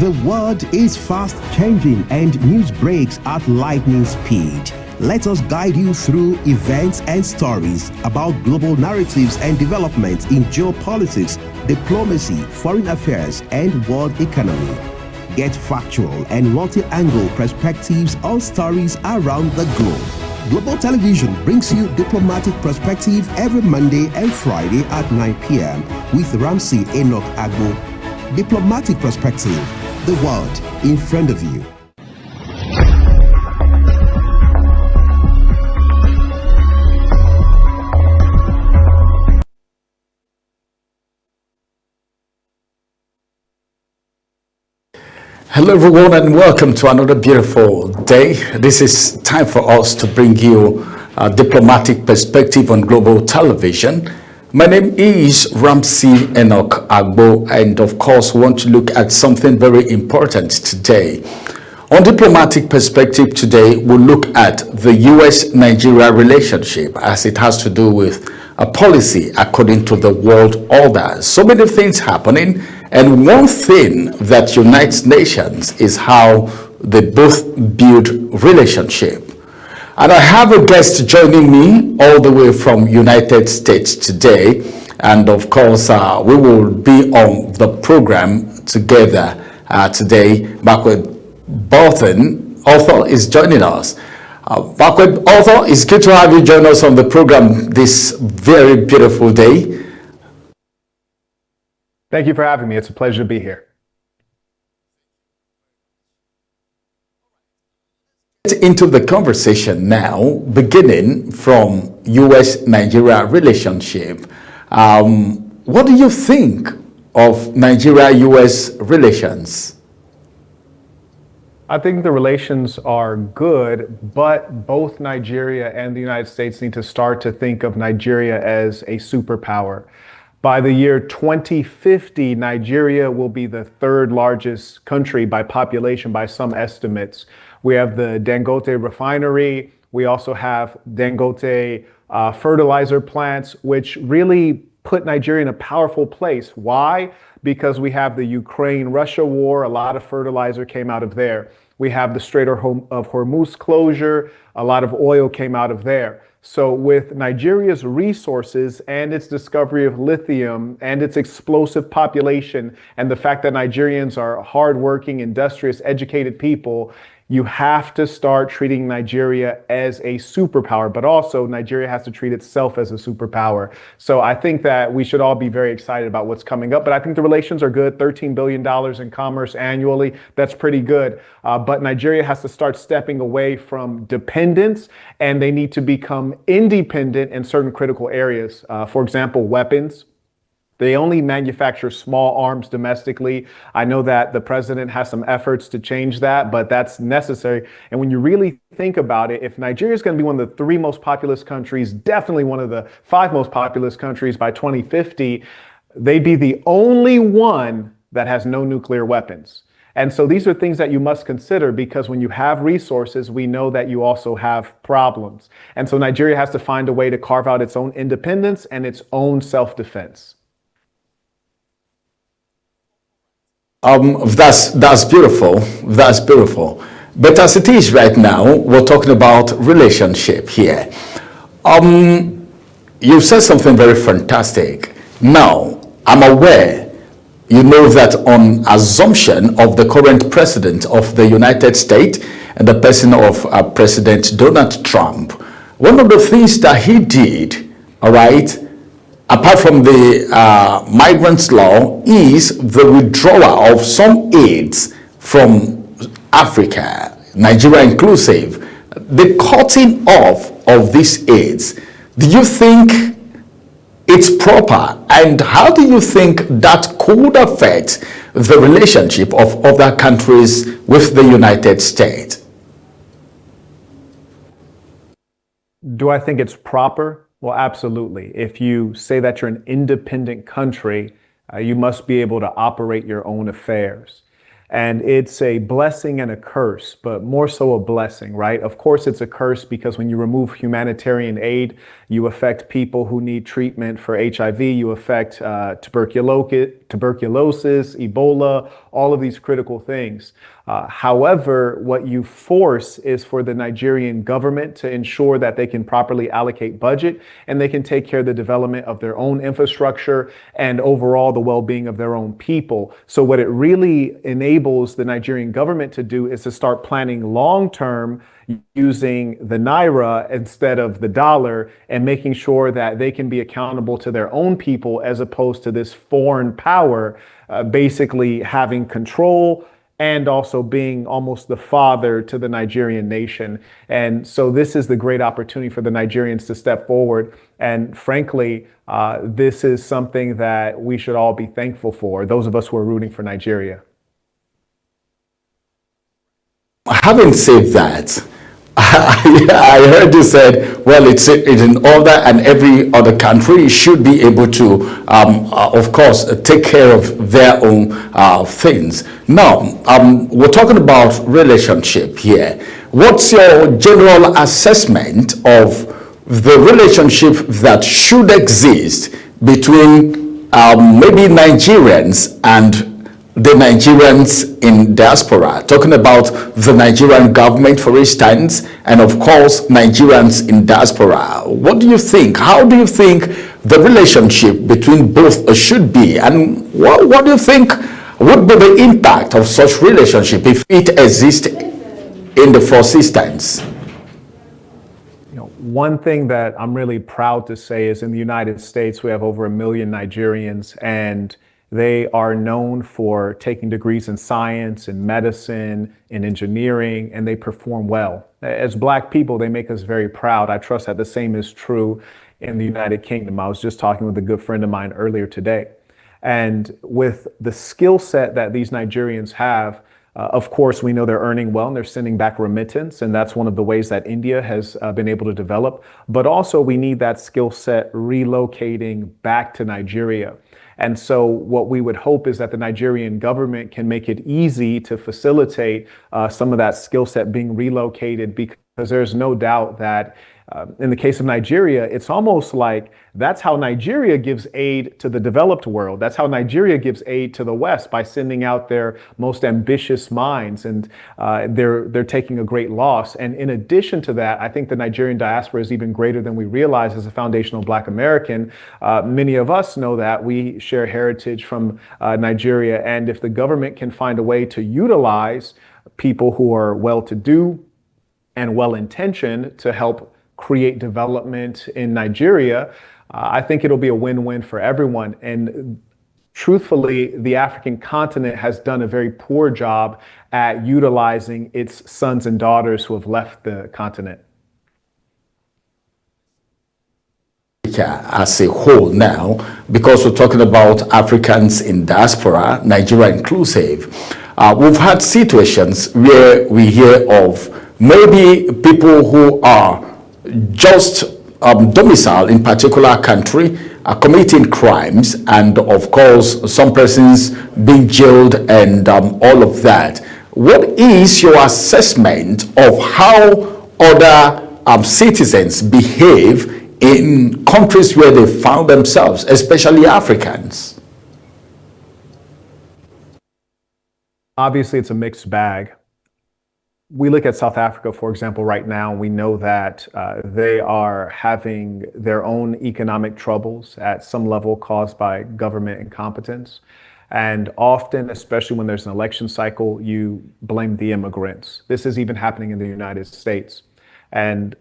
The world is fast changing and news breaks at lightning speed. Let us guide you through events and stories about global narratives and developments in geopolitics, diplomacy, foreign affairs, and world economy. Get factual and multi-angle perspectives on stories around the globe. Global Television brings you Diplomatic Perspective every Monday and Friday at 9 p.m. with Ramsey Enoch Agbo. Diplomatic Perspective, the world in front of you. Hello everyone and welcome to another beautiful day. This is time for us to bring you a diplomatic perspective on global television. My name is Ramsey Enoch Agbo, and of course we want to look at something very important today. On diplomatic perspective today, we'll look at the US-Nigeria relationship as it has to do with a policy according to the world order. So many things happening, and one thing that unites nations is how they both build relationship. And I have a guest joining me all the way from United States today. And of course, we will be on the program together today. Backward Bolton, author, is joining us. Backward author, it's good to have you join us on the program this very beautiful day. Thank you for having me. It's a pleasure to be here. Into the conversation now, beginning from US-Nigeria relationship. What do you think of Nigeria-US relations? I think the relations are good, but both Nigeria and the United States need to start to think of Nigeria as a superpower. By the year 2050, Nigeria will be the third largest country by population by some estimates. We have the Dangote refinery. We also have Dangote fertilizer plants, which really put Nigeria in a powerful place. Why? Because we have the Ukraine-Russia war. A lot of fertilizer came out of there. We have the Strait of Hormuz closure. A lot of oil came out of there. So with Nigeria's resources and its discovery of lithium and its explosive population and the fact that Nigerians are hardworking, industrious, educated people, you have to start treating Nigeria as a superpower, but also Nigeria has to treat itself as a superpower. So I think that we should all be very excited about what's coming up, but I think the relations are good. $13 billion in commerce annually, that's pretty good. But Nigeria has to start stepping away from dependence, and they need to become independent in certain critical areas. For example, weapons. They only manufacture small arms domestically. I know that the president has some efforts to change that, but that's necessary. And when you really think about it, if Nigeria is going to be one of the 3 most populous countries, definitely one of the 5 most populous countries by 2050, they'd be the only one that has no nuclear weapons. And so these are things that you must consider, because when you have resources, we know that you also have problems. And so Nigeria has to find a way to carve out its own independence and its own self-defense. That's beautiful. That's beautiful. But as it is right now, we're talking about relationship here. You said something very fantastic. Now, I'm aware, you know that on assumption of the current president of the United States and the person of President Donald Trump, one of the things that he did, all right, apart from the migrants law, is the withdrawal of some aids from Africa, Nigeria inclusive, the cutting off of these aids. Do you think it's proper? And how do you think that could affect the relationship of other countries with the United States? Do I think it's proper? Well, absolutely. If you say that you're an independent country, you must be able to operate your own affairs. And it's a blessing and a curse, but more so a blessing, right? Of course, it's a curse because when you remove humanitarian aid, you affect people who need treatment for HIV, you affect tuberculosis, Ebola, all of these critical things. However, what you force is for the Nigerian government to ensure that they can properly allocate budget and they can take care of the development of their own infrastructure and overall the well-being of their own people. So what it really enables the Nigerian government to do is to start planning long-term using the naira instead of the dollar and making sure that they can be accountable to their own people as opposed to this foreign power basically having control and also being almost the father to the Nigerian nation. And so this is the great opportunity for the Nigerians to step forward. And frankly, this is something that we should all be thankful for, those of us who are rooting for Nigeria. Having said that, I heard you said, well, it's in order and every other country should be able to, of course, take care of their own things. Now, we're talking about relationship here. What's your general assessment of the relationship that should exist between maybe Nigerians and the Nigerians in diaspora, talking about the Nigerian government, for instance, and of course, Nigerians in diaspora? What do you think? How do you think the relationship between both should be? And what do you think would be the impact of such relationship if it exists in the first instance? One thing that I'm really proud to say is in the United States, we have over 1 million Nigerians, and they are known for taking degrees in science and medicine and engineering, and they perform well. As Black people, they make us very proud. I trust that the same is true in the United Kingdom. I was just talking with a good friend of mine earlier today. And with the skill set that these Nigerians have, of course, we know they're earning well and they're sending back remittance. And that's one of the ways that India has been able to develop. But also we need that skill set relocating back to Nigeria. And so what we would hope is that the Nigerian government can make it easy to facilitate some of that skill set being relocated, because there's no doubt that in the case of Nigeria, it's almost like that's how Nigeria gives aid to the developed world. That's how Nigeria gives aid to the West, by sending out their most ambitious minds, and they're taking a great loss. And in addition to that, I think the Nigerian diaspora is even greater than we realize as a foundational Black American. Many of us know that we share heritage from Nigeria, and if the government can find a way to utilize people who are well-to-do and well-intentioned to help create development in Nigeria, I think it'll be a win-win for everyone. And truthfully, the African continent has done a very poor job at utilizing its sons and daughters who have left the continent. As a whole now, because we're talking about Africans in diaspora, Nigeria inclusive, we've had situations where we hear of maybe people who are just domiciled in particular country committing crimes, and of course some persons being jailed and all of that. What is your assessment of how other citizens behave in countries where they found themselves, especially Africans? Obviously, it's a mixed bag. We look at South Africa, for example, right now, and we know that they are having their own economic troubles at some level caused by government incompetence. And often, especially when there's an election cycle, you blame the immigrants. This is even happening in the United States. And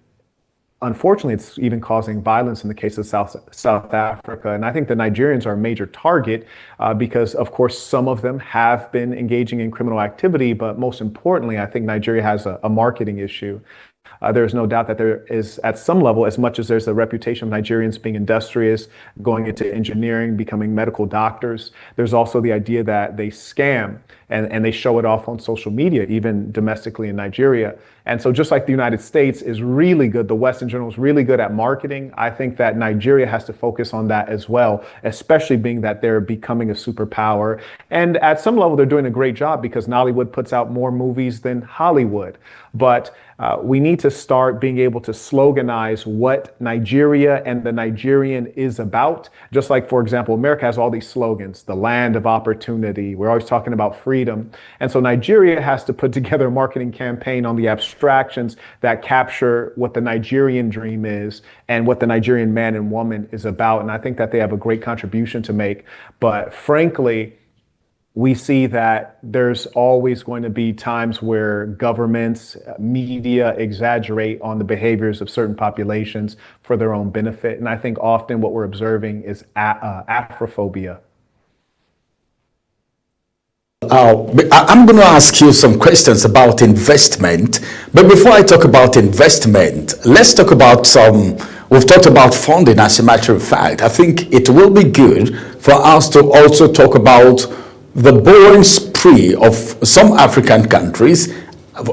unfortunately, it's even causing violence in the case of South Africa. And I think the Nigerians are a major target because, of course, some of them have been engaging in criminal activity. But most importantly, I think Nigeria has a marketing issue. There's no doubt that there is, at some level, as much as there's a reputation of Nigerians being industrious, going into engineering, becoming medical doctors, there's also the idea that they scam and they show it off on social media, even domestically in Nigeria. And so just like the United States is really good, the West in general is really good at marketing, I think that Nigeria has to focus on that as well, especially being that they're becoming a superpower. And at some level, they're doing a great job because Nollywood puts out more movies than Hollywood. But we need to start being able to sloganize what Nigeria and the Nigerian is about. Just like, for example, America has all these slogans, the land of opportunity. We're always talking about freedom. And so Nigeria has to put together a marketing campaign on the abstractions that capture what the Nigerian dream is and what the Nigerian man and woman is about. And I think that they have a great contribution to make. But frankly, we see that there's always going to be times where governments, media exaggerate on the behaviors of certain populations for their own benefit. And I think often what we're observing is Afrophobia. I'm going to ask you some questions about investment. But before I talk about investment, let's talk about we've talked about funding as a matter of fact. I think it will be good for us to also talk about the borrowing spree of some African countries,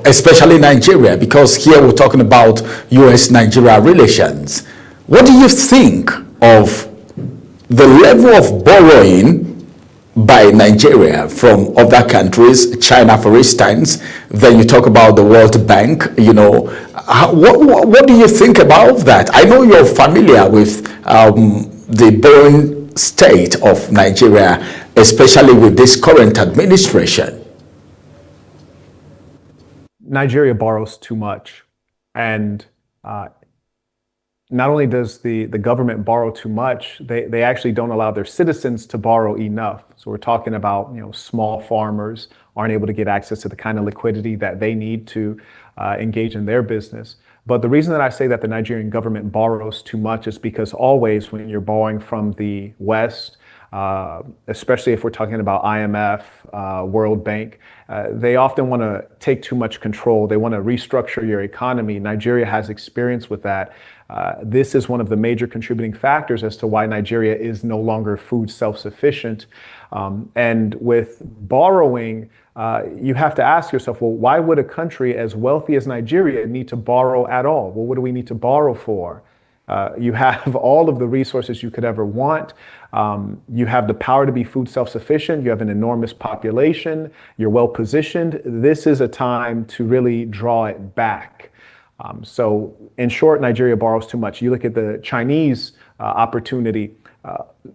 especially Nigeria, because here we're talking about US-Nigeria relations. What do you think of the level of borrowing by Nigeria from other countries, China, for instance? Then you talk about the World Bank, what do you think about that? I know you're familiar with the borrowing state of Nigeria, especially with this current administration. Nigeria borrows too much. And not only does the government borrow too much, they actually don't allow their citizens to borrow enough. So we're talking about, small farmers aren't able to get access to the kind of liquidity that they need to engage in their business. But the reason that I say that the Nigerian government borrows too much is because always when you're borrowing from the West, especially if we're talking about IMF, World Bank, they often want to take too much control. They want to restructure your economy. Nigeria has experience with that. This is one of the major contributing factors as to why Nigeria is no longer food self-sufficient. And with borrowing, you have to ask yourself, well, why would a country as wealthy as Nigeria need to borrow at all? Well, what do we need to borrow for? You have all of the resources you could ever want. You have the power to be food self-sufficient. You have an enormous population. You're well positioned. This is a time to really draw it back. So in short, Nigeria borrows too much. You look at the Chinese opportunity.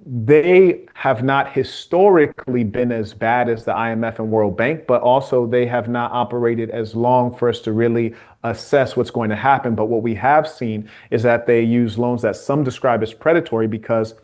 They have not historically been as bad as the IMF and World Bank, but also they have not operated as long for us to really assess what's going to happen. But what we have seen is that they use loans that some describe as predatory because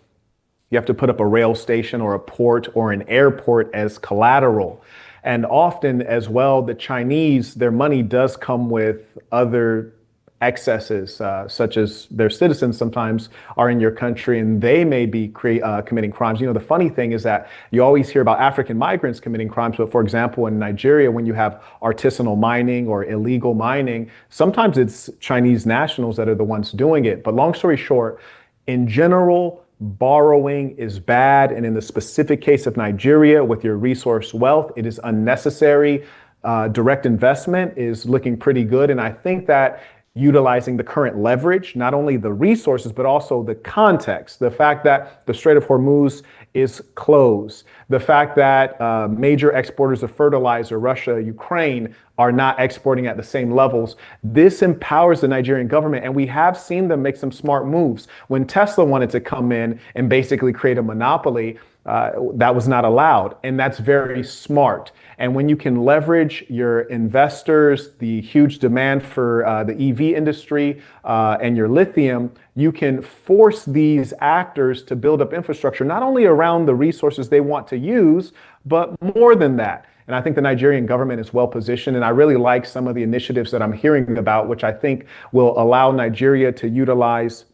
you have to put up a rail station or a port or an airport as collateral. And often as well, the Chinese, their money does come with other excesses, such as their citizens sometimes are in your country and they may be committing crimes. The funny thing is that you always hear about African migrants committing crimes, but for example, in Nigeria, when you have artisanal mining or illegal mining, sometimes it's Chinese nationals that are the ones doing it. But long story short, in general, borrowing is bad. And in the specific case of Nigeria, with your resource wealth, it is unnecessary. Direct investment is looking pretty good. And I think that utilizing the current leverage, not only the resources, but also the context, the fact that the Strait of Hormuz is closed, the fact that major exporters of fertilizer, Russia, Ukraine, are not exporting at the same levels. This empowers the Nigerian government, and we have seen them make some smart moves. When Tesla wanted to come in and basically create a monopoly, that was not allowed, and that's very smart. And when you can leverage your investors, the huge demand for the EV industry and your lithium, you can force these actors to build up infrastructure, not only around the resources they want to use, but more than that. And I think the Nigerian government is well positioned. And I really like some of the initiatives that I'm hearing about, which I think will allow Nigeria to utilize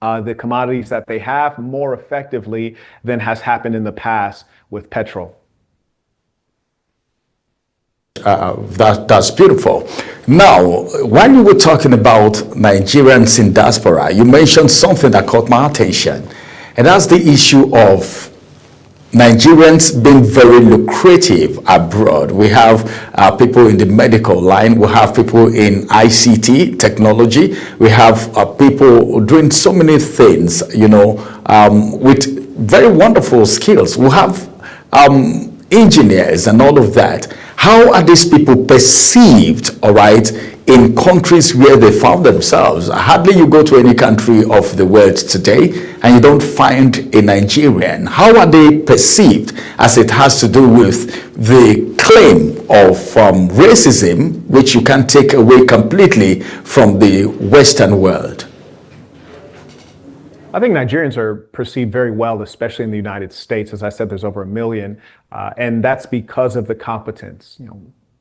the commodities that they have more effectively than has happened in the past with petrol. That's beautiful. Now, when you were talking about Nigerians in diaspora, you mentioned something that caught my attention, and that's the issue of Nigerians being very lucrative abroad. We have people in the medical line, we have people in ICT technology, we have people doing so many things, with very wonderful skills. We have engineers and all of that. How are these people perceived, all right, in countries where they found themselves? Hardly you go to any country of the world today and you don't find a Nigerian. How are they perceived, as it has to do with the claim of racism, which you can't take away completely from the Western world? I think Nigerians are perceived very well, especially in the United States. As I said, there's over 1 million, and that's because of the competence.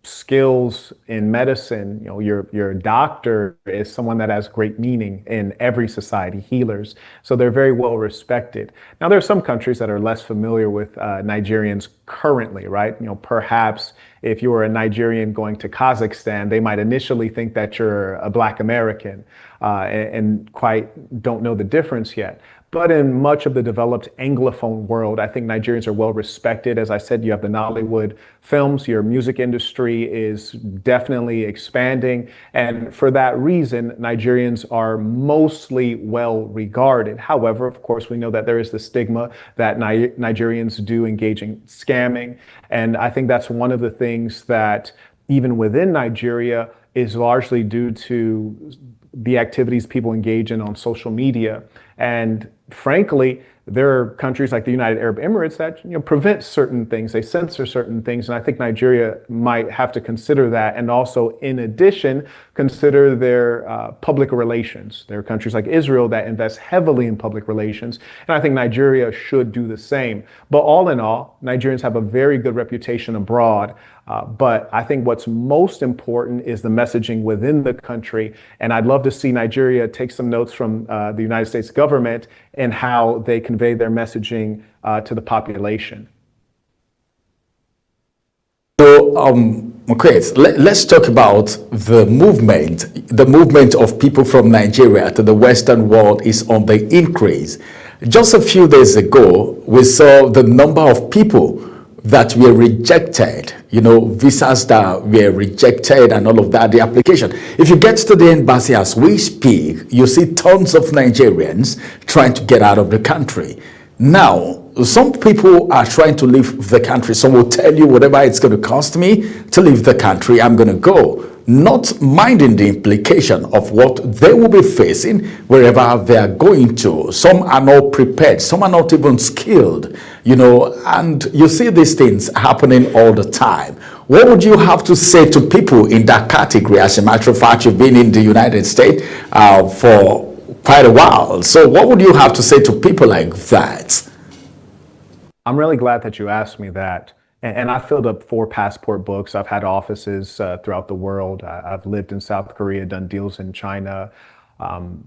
Skills in medicine. Your doctor is someone that has great meaning in every society, healers. So they're very well respected. Now, there are some countries that are less familiar with Nigerians currently, right? Perhaps if you were a Nigerian going to Kazakhstan, they might initially think that you're a Black American and quite don't know the difference yet. But in much of the developed Anglophone world, I think Nigerians are well respected. As I said, you have the Nollywood films, your music industry is definitely expanding. And for that reason, Nigerians are mostly well regarded. However, of course, we know that there is the stigma that Nigerians do engage in scamming. And I think that's one of the things that even within Nigeria is largely due to the activities people engage in on social media. And frankly, there are countries like the United Arab Emirates that prevent certain things, they censor certain things, and I think Nigeria might have to consider that, and also, in addition, consider their public relations. There are countries like Israel that invest heavily in public relations, and I think Nigeria should do the same. But all in all, Nigerians have a very good reputation abroad. But I think what's most important is the messaging within the country. And I'd love to see Nigeria take some notes from the United States government and how they convey their messaging to the population. So, okay, let's talk about the movement. The movement of people from Nigeria to the Western world is on the increase. Just a few days ago, we saw the number of people that were rejected, visas that were rejected and all of that, the application. If you get to the embassy as we speak, you see tons of Nigerians trying to get out of the country. Now, some people are trying to leave the country. Some will tell you whatever it's going to cost me to leave the country, I'm going to go, not minding the implication of what they will be facing wherever they are going to. Some are not prepared, some are not even skilled, and you see these things happening all the time. What would you have to say to people in that category? As a matter of fact, you've been in the United States for quite a while. So what would you have to say to people like that? I'm really glad that you asked me that. And I filled up 4 passport books. I've had offices throughout the world. I've lived in South Korea, done deals in China,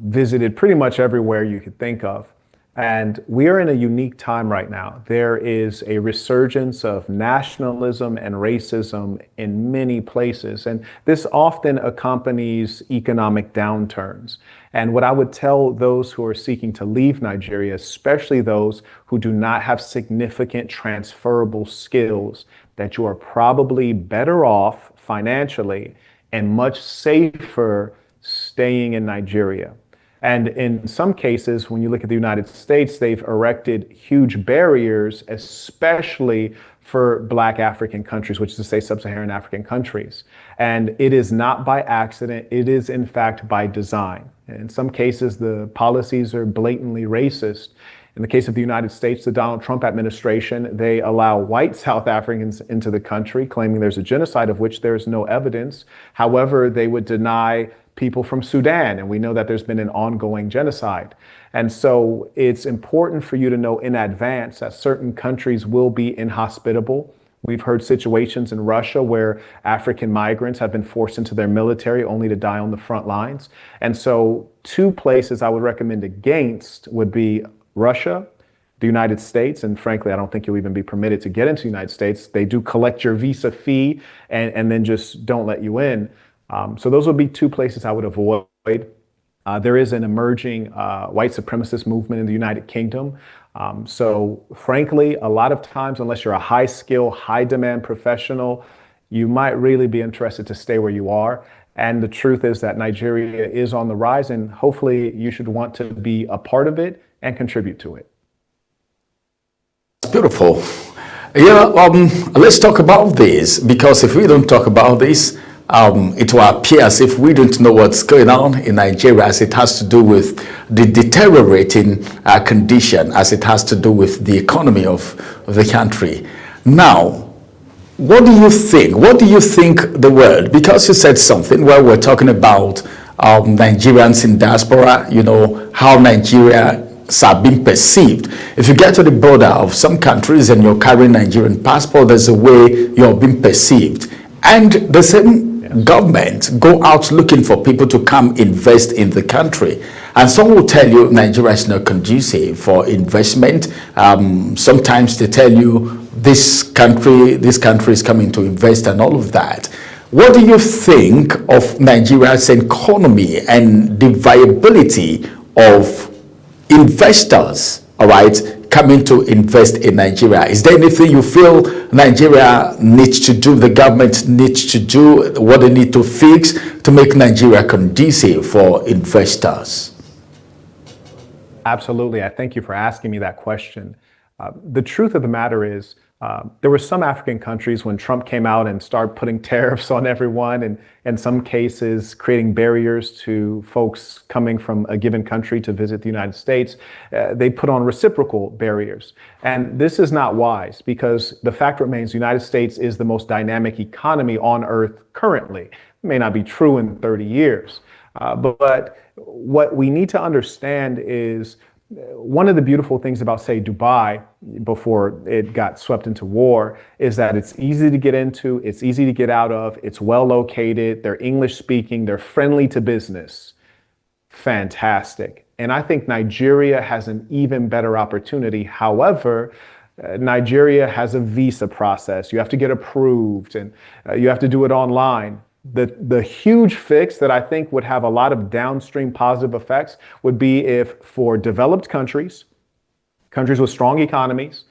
visited pretty much everywhere you could think of. And we are in a unique time right now. There is a resurgence of nationalism and racism in many places. And this often accompanies economic downturns. And what I would tell those who are seeking to leave Nigeria, especially those who do not have significant transferable skills, that you are probably better off financially and much safer staying in Nigeria. And in some cases, when you look at the United States, they've erected huge barriers, especially for Black African countries, which is to say sub-Saharan African countries. And it is not by accident, it is in fact by design. In some cases, the policies are blatantly racist. In the case of the United States, the Donald Trump administration, they allow white South Africans into the country, claiming there's a genocide of which there's no evidence. However, they would deny people from Sudan, and we know that there's been an ongoing genocide. And so it's important for you to know in advance that certain countries will be inhospitable. We've heard situations in Russia where African migrants have been forced into their military only to die on the front lines. And so 2 places I would recommend against would be Russia, the United States, and frankly, I don't think you'll even be permitted to get into the United States. They do collect your visa fee and then just don't let you in. So those would be 2 places I would avoid. There is an emerging white supremacist movement in the United Kingdom. So frankly, a lot of times, unless you're a high skill, high demand professional, you might really be interested to stay where you are. And the truth is that Nigeria is on the rise, and hopefully you should want to be a part of it and contribute to it. Beautiful. Yeah, let's talk about this, because if we don't talk about this, it will appear as if we don't know what's going on in Nigeria, as it has to do with the deteriorating condition, as it has to do with the economy of the country. Now, what do you think? What do you think the world? Because you said something where we're talking about Nigerians in diaspora, you know, how Nigeria are being perceived. If you get to the border of some countries and you're carrying Nigerian passport, there's a way you're being perceived. And the same government go out looking for people to come invest in the country. And some will tell you Nigeria is not conducive for investment. Sometimes they tell you this country is coming to invest and all of that. What do you think of Nigeria's economy and the viability of investors, all right, coming to invest in Nigeria? Is there anything you feel Nigeria needs to do, the government needs to do, what they need to fix to make Nigeria conducive for investors? Absolutely. I thank you for asking me that question. The truth of the matter is, there were some African countries when Trump came out and started putting tariffs on everyone, and in some cases creating barriers to folks coming from a given country to visit the United States. They put on reciprocal barriers. And this is not wise, because the fact remains the United States is the most dynamic economy on earth currently. It may not be true in 30 years. But what we need to understand is one of the beautiful things about, say, Dubai, before it got swept into war, is that it's easy to get into, it's easy to get out of, it's well located, they're English speaking, they're friendly to business. Fantastic. And I think Nigeria has an even better opportunity. However, Nigeria has a visa process. You have to get approved, and you have to do it online. The huge fix that I think would have a lot of downstream positive effects would be if, for developed countries with strong economies,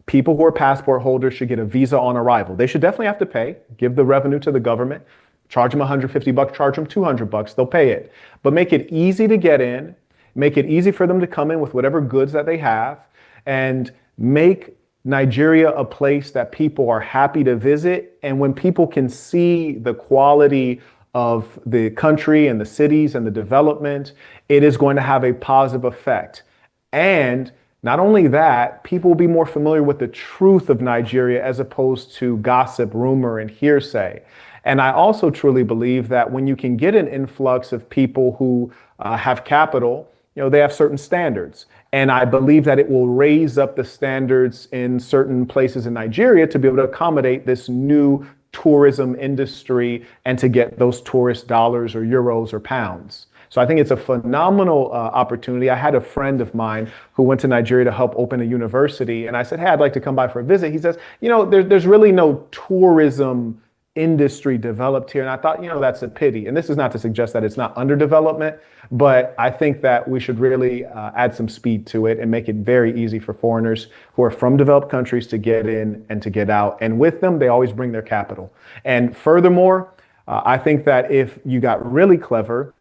people who are passport holders should get a visa on arrival. They should definitely have to pay, give the revenue to the government, charge them $150, charge them $200, they'll pay it. But make it easy to get in, make it easy for them to come in with whatever goods that they have, and make Nigeria a place that people are happy to visit. And when people can see the quality of the country and the cities and the development, it is going to have a positive effect. And not only that, people will be more familiar with the truth of Nigeria as opposed to gossip, rumor, and hearsay. And I also truly believe that when you can get an influx of people who have capital, they have certain standards. And I believe that it will raise up the standards in certain places in Nigeria to be able to accommodate this new tourism industry and to get those tourist dollars or euros or pounds. So I think it's a phenomenal opportunity. I had a friend of mine who went to Nigeria to help open a university. And I said, hey, I'd like to come by for a visit. He says, there's really no tourism industry developed here. And I thought, that's a pity. And this is not to suggest that it's not under development, but I think that we should really add some speed to it and make it very easy for foreigners who are from developed countries to get in and to get out. And with them, they always bring their capital. And furthermore, I think that if you got really clever,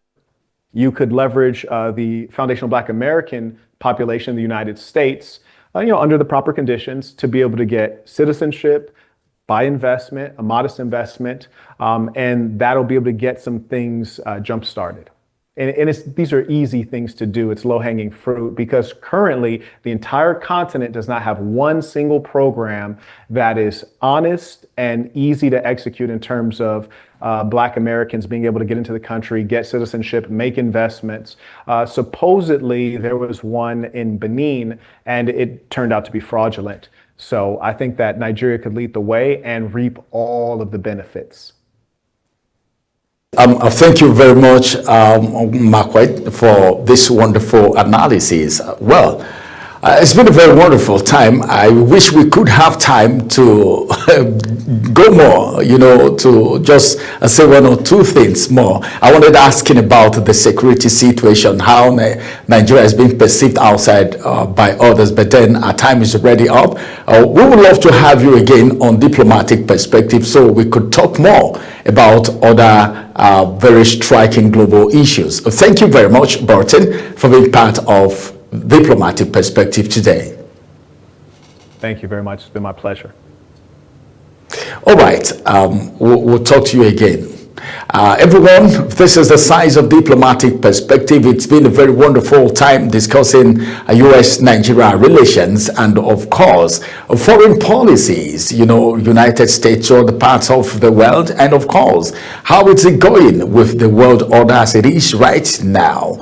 you could leverage the foundational Black American population in the United States, under the proper conditions to be able to get citizenship, by investment, a modest investment, and that'll be able to get some things jump started. And these are easy things to do. It's low-hanging fruit, because currently the entire continent does not have one single program that is honest and easy to execute in terms of Black Americans being able to get into the country, get citizenship, make investments. Supposedly there was one in Benin, and it turned out to be fraudulent. So I think that Nigeria could lead the way and reap all of the benefits. Thank you very much, Marquette, for this wonderful analysis. Well, It's been a very wonderful time. I wish we could have time to go more, to just say one or two things more. I wanted asking about the security situation, how Nigeria has been perceived outside by others, but then our time is already up. We would love to have you again on Diplomatic Perspective so we could talk more about other very striking global issues. Thank you very much, Burton, for being part of Diplomatic Perspective today. Thank you very much. It's been my pleasure. All right, we'll talk to you again. Everyone, this is the size of Diplomatic Perspective. It's been a very wonderful time discussing U.S.-Nigeria relations and, of course, foreign policies, United States or the parts of the world, and, of course, how is it going with the world order as it is right now.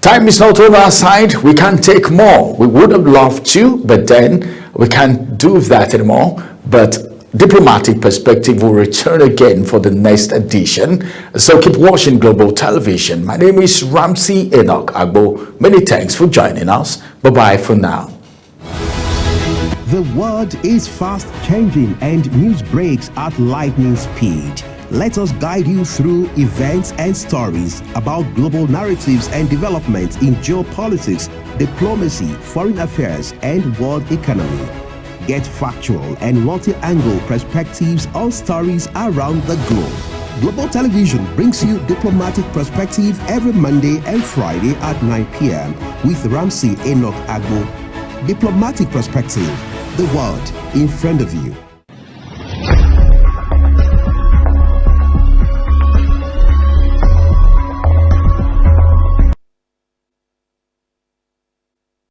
Time is not on our side. We can't take more. We would have loved to, but then we can't do that anymore. But Diplomatic Perspective will return again for the next edition. So keep watching Global Television. My name is Ramsey Enoch Agbo. Many thanks for joining us. Bye-bye for now. The world is fast changing and news breaks at lightning speed. Let us guide you through events and stories about global narratives and developments in geopolitics, diplomacy, foreign affairs, and world economy. Get factual and multi-angle perspectives on stories around the globe. Global Television brings you Diplomatic Perspective every Monday and Friday at 9 p.m. with Ramsey Enoch Agbo. Diplomatic Perspective, the world in front of you.